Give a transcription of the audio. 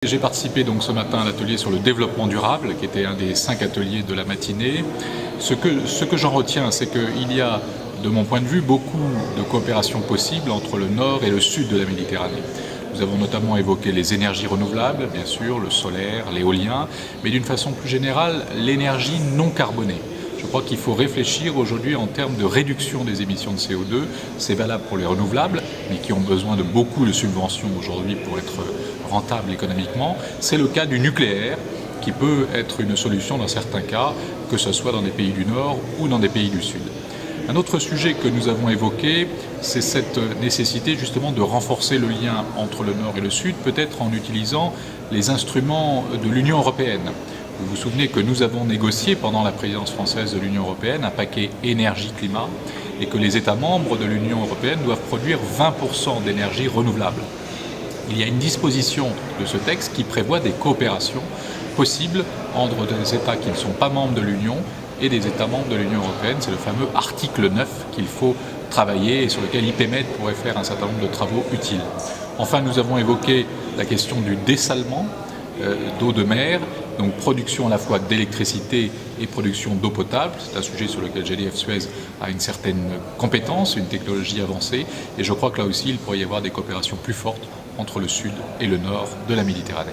J'ai participé donc ce matin à l'atelier sur le développement durable, qui était un des 5 ateliers de la matinée. Ce que j'en retiens, c'est qu'il y a, de mon point de vue, beaucoup de coopération possible entre le nord et le sud de la Méditerranée. Nous avons notamment évoqué les énergies renouvelables, bien sûr, le solaire, l'éolien, mais d'une façon plus générale, l'énergie non carbonée. Je crois qu'il faut réfléchir aujourd'hui en termes de réduction des émissions de CO2. C'est valable pour les renouvelables, mais qui ont besoin de beaucoup de subventions aujourd'hui pour être rentables économiquement. C'est le cas du nucléaire, qui peut être une solution dans certains cas, que ce soit dans des pays du Nord ou dans des pays du Sud. Un autre sujet que nous avons évoqué, c'est cette nécessité justement de renforcer le lien entre le Nord et le Sud, peut-être en utilisant les instruments de l'Union européenne. Vous vous souvenez que nous avons négocié pendant la présidence française de l'Union européenne un paquet énergie-climat et que les États membres de l'Union européenne doivent produire 20% d'énergie renouvelable. Il y a une disposition de ce texte qui prévoit des coopérations possibles entre des États qui ne sont pas membres de l'Union et des États membres de l'Union européenne. C'est le fameux article 9 qu'il faut travailler et sur lequel IPMED pourrait faire un certain nombre de travaux utiles. Enfin, nous avons évoqué la question du dessalement d'eau de mer, donc production à la fois d'électricité et production d'eau potable. C'est un sujet sur lequel GDF Suez a une certaine compétence, une technologie avancée, et je crois que là aussi il pourrait y avoir des coopérations plus fortes entre le sud et le nord de la Méditerranée.